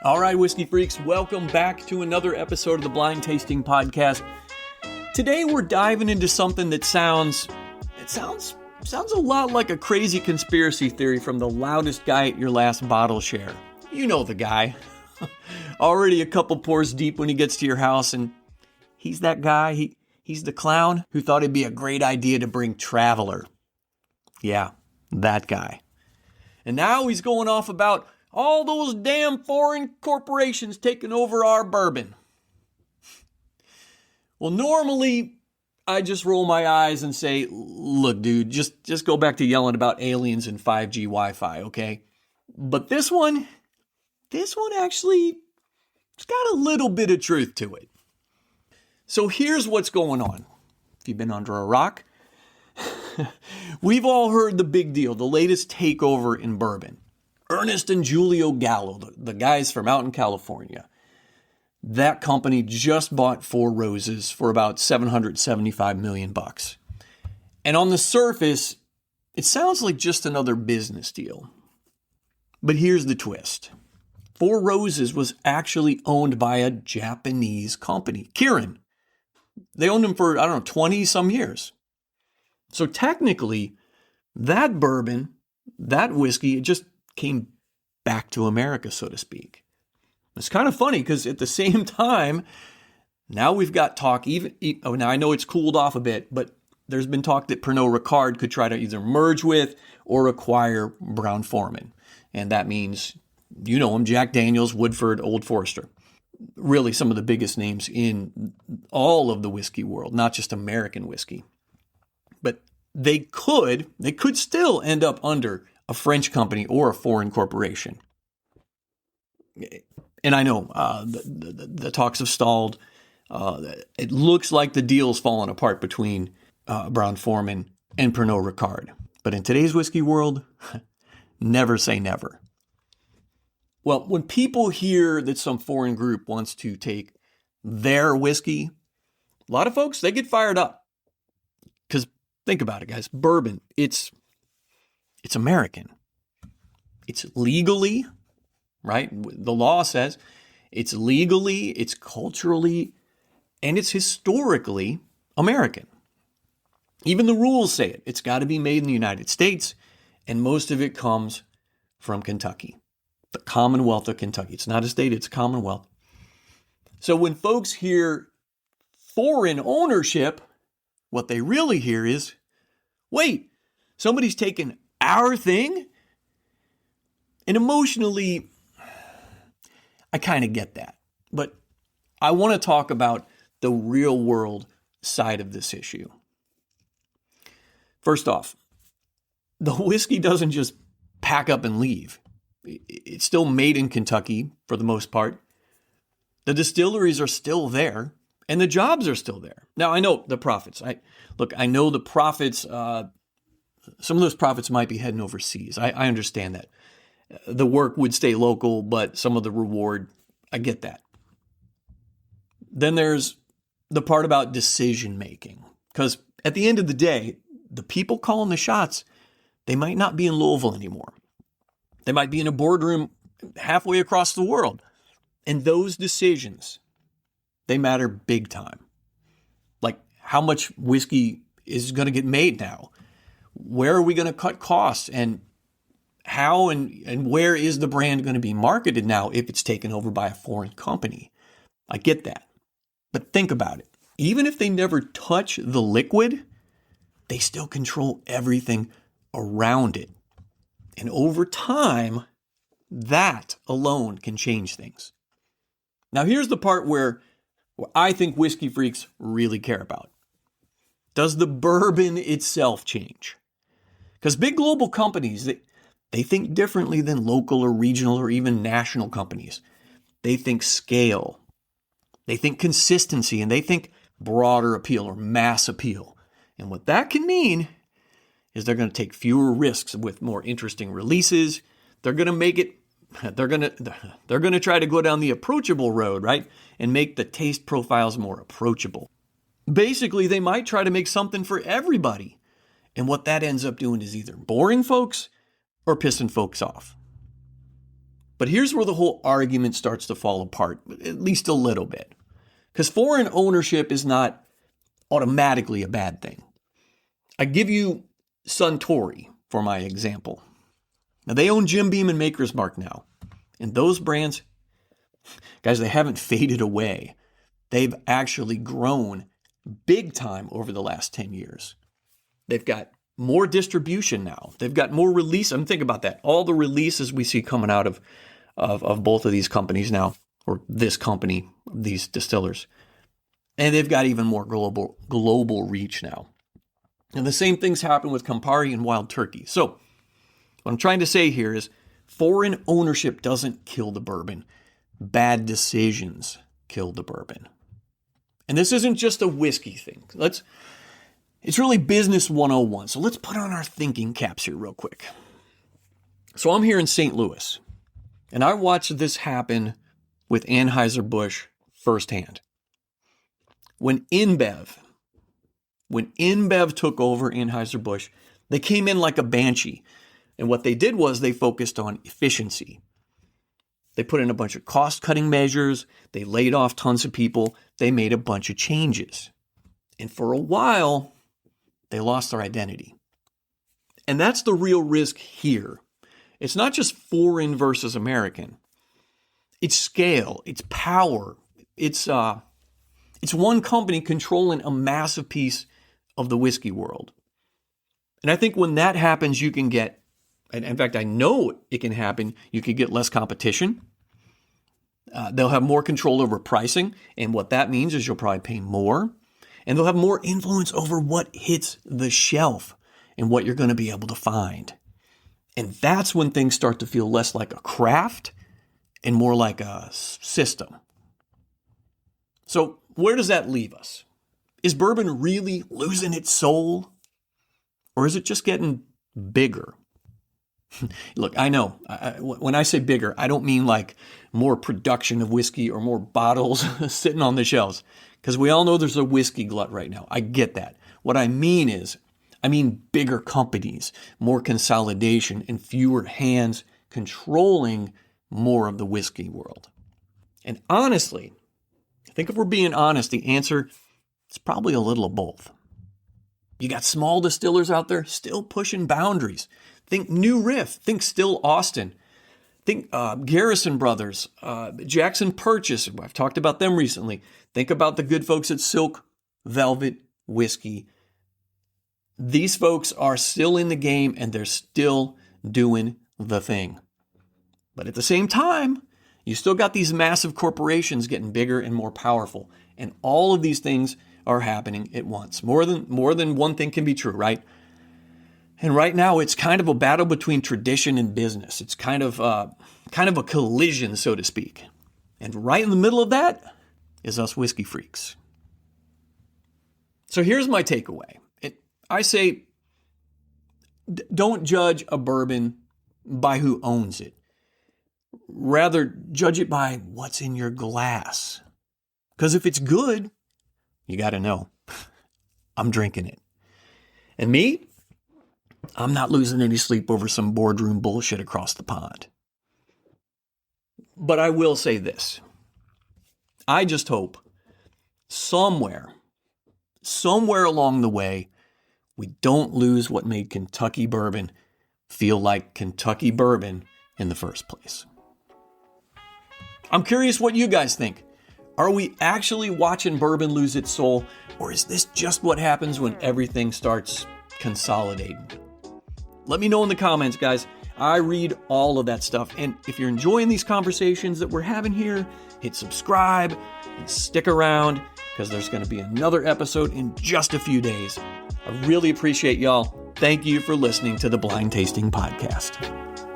All right, whiskey freaks, welcome back to another episode of the Blind Tasting Podcast. Today we're diving into something that sounds a lot like a crazy conspiracy theory from the loudest guy at your last bottle share. You know the guy. Already a couple pours deep when he gets to your house, and he's that guy. He's the clown who thought it'd be a great idea to bring Traveler. Yeah, that guy. And now he's going off about all those damn foreign corporations taking over our bourbon. Well, normally I just roll my eyes and say, look, dude, just go back to yelling about aliens and 5G Wi-Fi, okay? But this one actually, it's got a little bit of truth to it. So here's what's going on. If you've been under a rock, we've all heard the big deal, the latest takeover in bourbon. Ernest and Julio Gallo, the guys from out in California. That company just bought Four Roses for about $775 million. And on the surface, it sounds like just another business deal. But here's the twist. Four Roses was actually owned by a Japanese company, Kirin. They owned them for, 20 some years. So technically, that bourbon, that whiskey, it just came back to America, so to speak. It's kind of funny because at the same time, now we've got talk, now I know it's cooled off a bit, but there's been talk that Pernod Ricard could try to either merge with or acquire Brown-Forman. And that means, you know them, Jack Daniels, Woodford, Old Forester. Really some of the biggest names in all of the whiskey world, not just American whiskey. But they could still end up under a French company or a foreign corporation. And I know the talks have stalled. It looks like the deal's fallen apart between Brown-Forman and Pernod Ricard. But in today's whiskey world, never say never. Well, when people hear that some foreign group wants to take their whiskey, a lot of folks, they get fired up. Because think about it, guys. Bourbon, it's American. It's legally, right? The law says it's legally, it's culturally, and it's historically American. Even the rules say it. It's got to be made in the United States, and most of it comes from Kentucky, the Commonwealth of Kentucky. It's not a state, it's a Commonwealth. So when folks hear foreign ownership, what they really hear is, wait, somebody's taken our thing? And emotionally, I kind of get that. But I want to talk about the real world side of this issue. First off, the whiskey doesn't just pack up and leave. It's still made in Kentucky for the most part. The distilleries are still there, and the jobs are still there. Now, I know the profits. I know the profits. Some of those profits might be heading overseas. I understand that. The work would stay local, but some of the reward, I get that. Then there's the part about decision making. Because at the end of the day, the people calling the shots, they might not be in Louisville anymore. They might be in a boardroom halfway across the world. And those decisions, they matter big time. Like how much whiskey is going to get made now? Where are we going to cut costs? And how and where is the brand going to be marketed now if it's taken over by a foreign company? I get that. But think about it. Even if they never touch the liquid, they still control everything around it. And over time, that alone can change things. Now, here's the part where I think whiskey freaks really care about. Does the bourbon itself change? Because big global companies, they think differently than local or regional or even national companies. They think scale. They think consistency, and they think broader appeal or mass appeal. And what that can mean is they're going to take fewer risks with more interesting releases. They're going to make it, they're going to try to go down the approachable road, right? And make the taste profiles more approachable. Basically, they might try to make something for everybody. And what that ends up doing is either boring folks or pissing folks off. But here's where the whole argument starts to fall apart, at least a little bit. Because foreign ownership is not automatically a bad thing. I give you Suntory for my example. Now, they own Jim Beam and Maker's Mark now. And those brands, guys, they haven't faded away. They've actually grown big time over the last 10 years. They've got more distribution now. They've got more release. I mean, think about that. All the releases we see coming out of both of these companies now, or this company, these distillers. And they've got even more global reach now. And the same things happen with Campari and Wild Turkey. So what I'm trying to say here is foreign ownership doesn't kill the bourbon. Bad decisions kill the bourbon. And this isn't just a whiskey thing. It's really business 101. So let's put on our thinking caps here real quick. So I'm here in St. Louis, and I watched this happen with Anheuser-Busch firsthand. When InBev took over Anheuser-Busch, they came in like a banshee. And what they did was they focused on efficiency. They put in a bunch of cost-cutting measures. They laid off tons of people. They made a bunch of changes. And for a while, they lost their identity. And that's the real risk here. It's not just foreign versus American. It's scale. It's power. It's one company controlling a massive piece of the whiskey world. And I think when that happens, you can get, and in fact, I know it can happen, you could get less competition. They'll have more control over pricing. And what that means is you'll probably pay more. And they'll have more influence over what hits the shelf and what you're going to be able to find. And that's when things start to feel less like a craft and more like a system. So where does that leave us? Is bourbon really losing its soul? Or is it just getting bigger? Look, I know, when I say bigger, I don't mean like more production of whiskey or more bottles sitting on the shelves, because we all know there's a whiskey glut right now. I get that. What I mean is, bigger companies, more consolidation, and fewer hands controlling more of the whiskey world. And honestly, I think if we're being honest, the answer is probably a little of both. You got small distillers out there still pushing boundaries. Think New Riff. Think Still Austin. Think Garrison Brothers, Jackson Purchase. I've talked about them recently. Think about the good folks at Silk Velvet Whiskey. These folks are still in the game and they're still doing the thing. But at the same time, you still got these massive corporations getting bigger and more powerful. And all of these things are happening at once. More than one thing can be true, right? And right now, it's kind of a battle between tradition and business. It's kind of a collision, so to speak. And right in the middle of that is us whiskey freaks. So here's my takeaway. I say, don't judge a bourbon by who owns it. Rather, judge it by what's in your glass. Because if it's good, you got to know, I'm drinking it. And me, I'm not losing any sleep over some boardroom bullshit across the pond. But I will say this. I just hope somewhere along the way, we don't lose what made Kentucky bourbon feel like Kentucky bourbon in the first place. I'm curious what you guys think. Are we actually watching bourbon lose its soul, or is this just what happens when everything starts consolidating? Let me know in the comments, guys. I read all of that stuff. And if you're enjoying these conversations that we're having here, hit subscribe and stick around, because there's going to be another episode in just a few days. I really appreciate y'all. Thank you for listening to the Blind Tasting Podcast.